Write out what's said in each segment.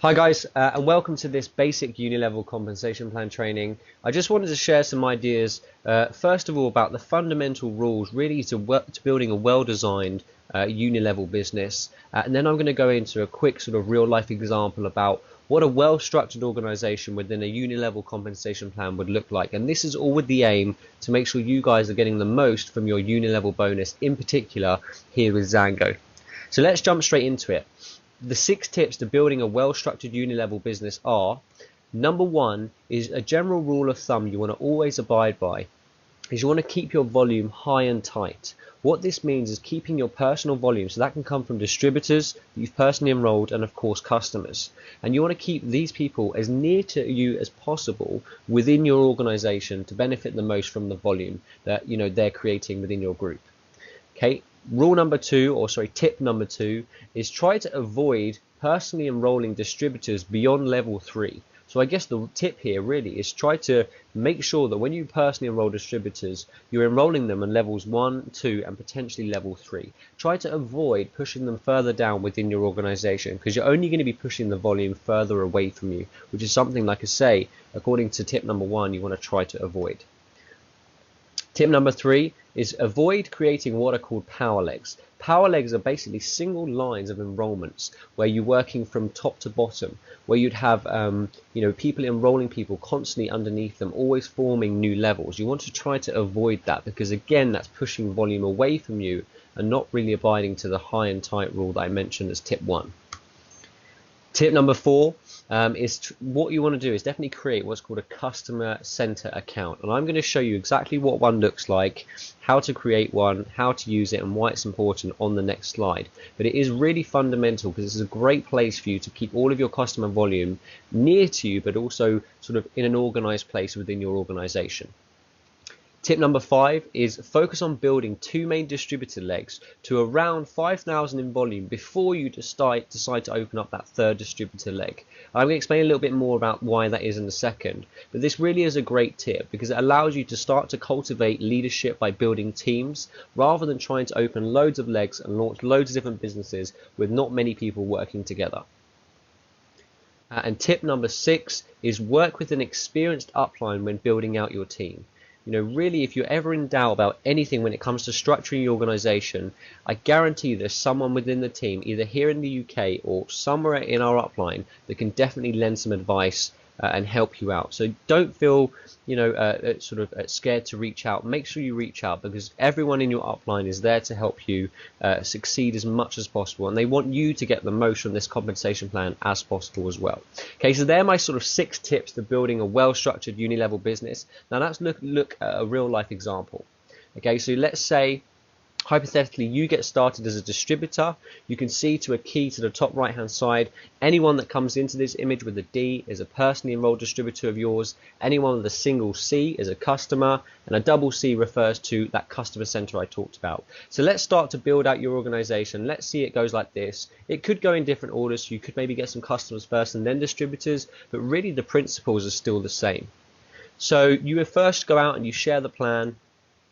Hi guys, and welcome to this basic uni-level compensation plan training. I just wanted to share some ideas, first of all, about the fundamental rules really to building a well-designed uni-level business. And then I'm going to go into a quick sort of real-life example about what a well-structured organization within a uni-level compensation plan would look like. And this is all with the aim to make sure you guys are getting the most from your uni-level bonus, in particular here with Zango. So let's jump straight into it. The 6 tips to building a well-structured uni-level business are: number 1 is a general rule of thumb you want to always abide by, is you want to keep your volume high and tight. What this means is keeping your personal volume, so that can come from distributors that you've personally enrolled and of course customers. And you want to keep these people as near to you as possible within your organization to benefit the most from the volume that they're creating within your group. Okay. Tip number two is try to avoid personally enrolling distributors beyond level 3. So I guess the tip here really is try to make sure that when you personally enroll distributors, you're enrolling them in levels 1, 2, and potentially level 3. Try to avoid pushing them further down within your organization, because you're only going to be pushing the volume further away from you, which is something, like I say, according to tip number 1, you want to try to avoid. Tip number 3 is avoid creating what are called power legs. Power legs are basically single lines of enrollments where you're working from top to bottom, where you'd have people enrolling people constantly underneath them, always forming new levels. You want to try to avoid that, because again, that's pushing volume away from you and not really abiding to the high and tight rule that I mentioned as tip 1. Tip number 4 is what you want to do is definitely create what's called a customer center account. And I'm going to show you exactly what one looks like, how to create one, how to use it, and why it's important on the next slide. But it is really fundamental, because this is a great place for you to keep all of your customer volume near to you, but also sort of in an organized place within your organization. Tip number 5 is focus on building 2 main distributor legs to around 5,000 in volume before you decide to open up that 3rd distributor leg. I'm going to explain a little bit more about why that is in a second, but this really is a great tip because it allows you to start to cultivate leadership by building teams rather than trying to open loads of legs and launch loads of different businesses with not many people working together. And tip number 6 is work with an experienced upline when building out your team. Really, if you're ever in doubt about anything when it comes to structuring your organization, I guarantee there's someone within the team, either here in the UK or somewhere in our upline, that can definitely lend some advice and help you out. So don't feel scared to reach out. Make sure you reach out, because everyone in your upline is there to help you succeed as much as possible, and they want you to get the most from this compensation plan as possible as well. Okay, so they're my sort of 6 tips to building a well-structured uni-level business. Now let's look at a real-life example. Okay, so let's say hypothetically you get started as a distributor. You can see to a key to the top right hand side, anyone that comes into this image with a D is a personally enrolled distributor of yours. Anyone with a single C is a customer, and a double C refers to that customer center I talked about. So let's start to build out your organization. Let's see it goes like this. It could go in different orders, so you could maybe get some customers first and then distributors, but really the principles are still the same. So you would first go out and you share the plan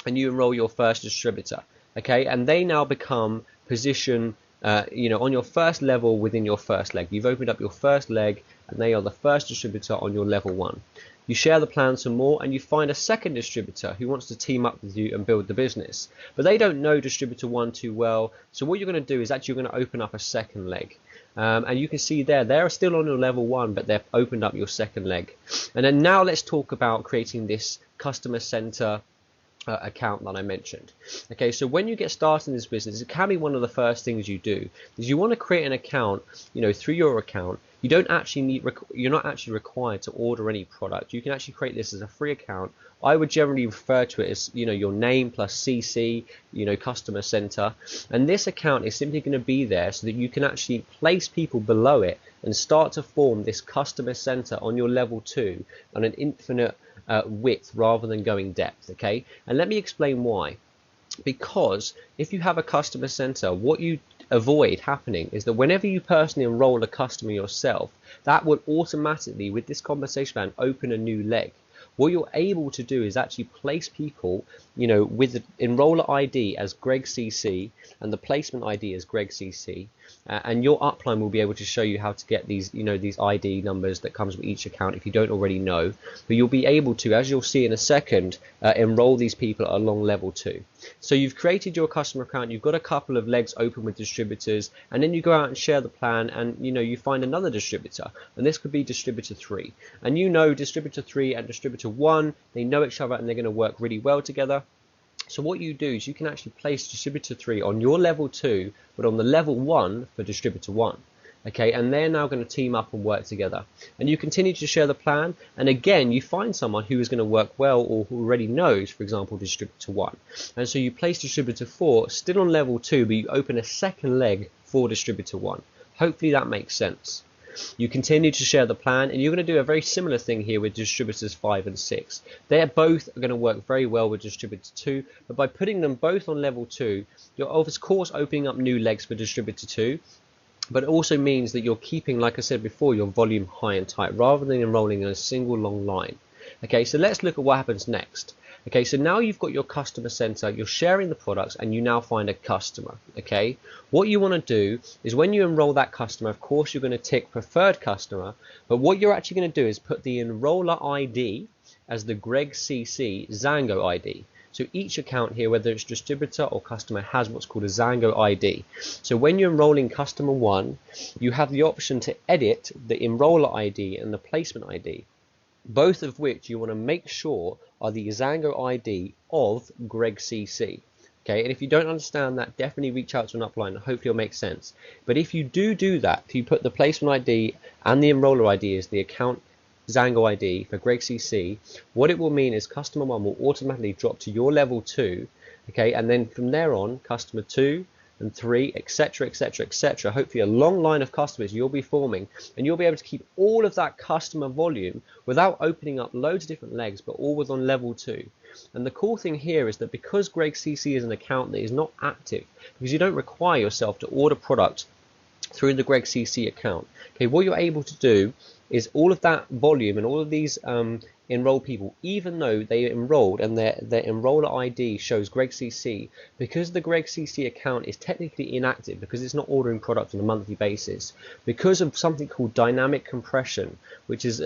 and you enroll your first distributor. Okay, and they now become position on your first level within your first leg. You've opened up your first leg and they are the first distributor on your level 1. You share the plan some more and you find a second distributor who wants to team up with you and build the business, but they don't know distributor 1 too well. So what you're going to do is actually you're going to open up a second leg. And you can see they're still on your level 1, but they've opened up your second leg. And then now let's talk about creating this customer center account that I mentioned. Okay, so when you get started in this business, it can be one of the first things you do is you want to create an account. Through your account, you're not actually required to order any product. You can actually create this as a free account. I would generally refer to it as your name plus CC, customer center, and this account is simply going to be there so that you can actually place people below it and start to form this customer center on your level 2 on an infinite width rather than going depth. Okay, and let me explain why. Because if you have a customer center, what you avoid happening is that whenever you personally enroll a customer yourself, that would automatically, with this compensation plan, open a new leg. what you're able to do is actually place people, with the enroller ID as Greg CC and the placement ID as Greg CC, and your upline will be able to show you how to get these, these ID numbers that comes with each account if you don't already know. But you'll be able to, as you'll see in a second, enroll these people along level 2. So you've created your customer account, you've got a couple of legs open with distributors, and then you go out and share the plan, and you find another distributor, and this could be distributor 3, and distributor 3 and distributor 1, they know each other and they're going to work really well together. So what you do is you can actually place distributor 3 on your level 2 but on the level 1 for distributor 1. Okay, and they're now going to team up and work together, and you continue to share the plan, and again you find someone who is going to work well or who already knows, for example, distributor 1, and so you place distributor 4 still on level 2 but you open a second leg for distributor 1. Hopefully that makes sense. You continue to share the plan, and you're going to do a very similar thing here with distributors 5 and 6. They're both going to work very well with distributor 2, but by putting them both on level 2, you're of course opening up new legs for distributor 2, but it also means that you're keeping, like I said before, your volume high and tight rather than enrolling in a single long line. Okay, so let's look at what happens next. Okay, so now you've got your customer center, you're sharing the products, and you now find a customer. Okay, what you want to do is when you enroll that customer, of course you're going to tick preferred customer, but what you're actually going to do is put the enroller ID as the Greg CC Zango ID. So each account here, whether it's distributor or customer, has what's called a Zango ID. So when you're enrolling customer 1, you have the option to edit the enroller ID and the placement ID, both of which you want to make sure are the Zango ID of Greg CC. Okay, and if you don't understand that, definitely reach out to an upline and hopefully it'll make sense. But if you do that, if you put the placement ID and the enroller ID as the account Zango ID for Greg CC, what it will mean is customer 1 will automatically drop to your level 2, okay, and then from there on, customer 2 and 3, etc, etc, etc, hopefully a long line of customers you'll be forming, and you'll be able to keep all of that customer volume without opening up loads of different legs, but all was on level 2. And the cool thing here is that because Greg CC is an account that is not active, because you don't require yourself to order product through the Greg CC account, okay, what you're able to do is all of that volume and all of these enrolled people, even though they enrolled and their enroller ID shows Greg CC, because the Greg CC account is technically inactive because it's not ordering product on a monthly basis, because of something called dynamic compression, which is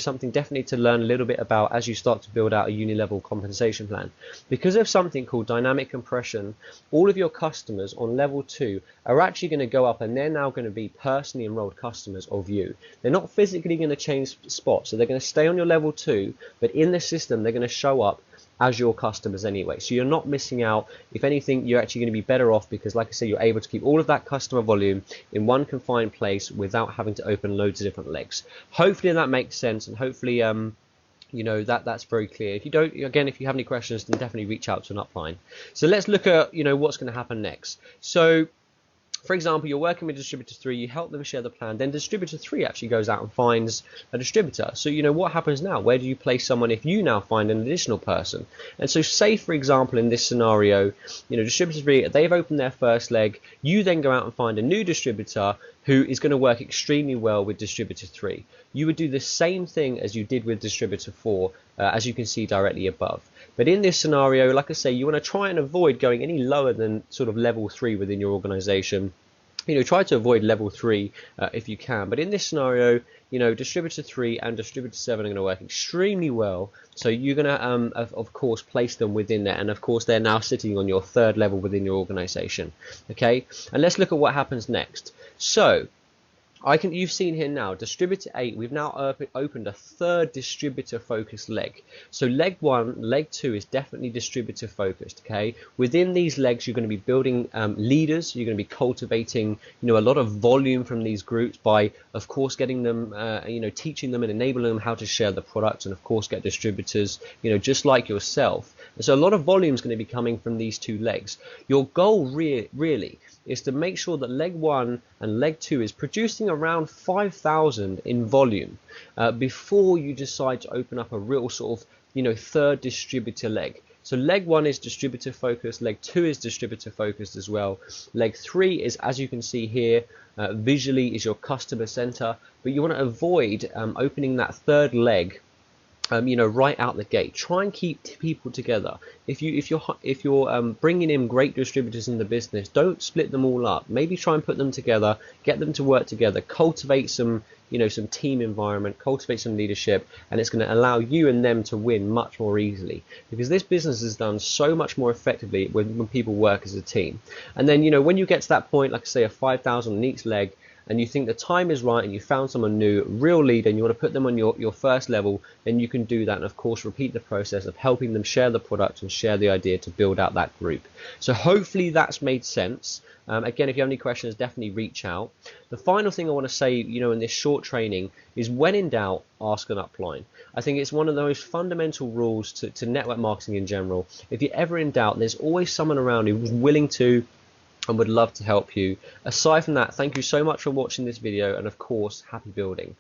something definitely to learn a little bit about as you start to build out a uni-level compensation plan. Because of something called dynamic compression, all of your customers on level 2 are actually going to go up, and they're now going to be personally enrolled customers of you. They're not physically going to change spots, so they're going to stay on your level 2, but in the system they're going to show up as your customers anyway, so you're not missing out. If anything, you're actually going to be better off because, like I say, you're able to keep all of that customer volume in one confined place without having to open loads of different legs. Hopefully that makes sense, and hopefully that's very clear. If you don't, again, if you have any questions, then definitely reach out to an upline. So let's look at what's going to happen next. So for example, you're working with distributor 3, you help them share the plan, then distributor 3 actually goes out and finds a distributor. So what happens now? Where do you place someone if you now find an additional person? And so say, for example, in this scenario, distributor 3, they've opened their first leg, you then go out and find a new distributor who is going to work extremely well with distributor 3. You would do the same thing as you did with distributor 4, as you can see directly above. But in this scenario, like I say, you want to try and avoid going any lower than sort of level 3 within your organization. Try to avoid level 3 if you can. But in this scenario, distributor 3 and distributor 7 are going to work extremely well. So you're going to, of course, place them within there. And of course, they're now sitting on your 3rd level within your organization. Okay, and let's look at what happens next. So you've seen here now, distributor 8, we've now opened a 3rd distributor focused leg. So leg 1, leg 2 is definitely distributor focused, okay? Within these legs, you're going to be building leaders, you're going to be cultivating, a lot of volume from these groups by, of course, getting them, teaching them and enabling them how to share the product, and of course get distributors, just like yourself. And so a lot of volume is going to be coming from these 2 legs. Your goal really is to make sure that leg 1 and leg 2 is producing around 5,000 in volume before you decide to open up a real sort of 3rd distributor leg. So leg 1 is distributor focused, leg 2 is distributor focused as well, leg 3 is, as you can see here, visually is your customer center, but you want to avoid opening that 3rd leg right out the gate. Try and keep people together. If you're bringing in great distributors in the business, don't split them all up. Maybe try and put them together, get them to work together, cultivate some team environment, cultivate some leadership, and it's going to allow you and them to win much more easily, because this business is done so much more effectively when people work as a team. And then when you get to that point, like I say, a 5,000 on each leg, and you think the time is right and you found someone new, real leader, and you want to put them on your first level, then you can do that, and of course repeat the process of helping them share the product and share the idea to build out that group. So hopefully that's made sense. Again, if you have any questions, definitely reach out. The final thing I want to say, in this short training is, when in doubt, ask an upline. I think it's one of the most fundamental rules to network marketing in general. If you're ever in doubt, there's always someone around who's willing to and would love to help you. Aside from that, thank you so much for watching this video, and of course, happy building.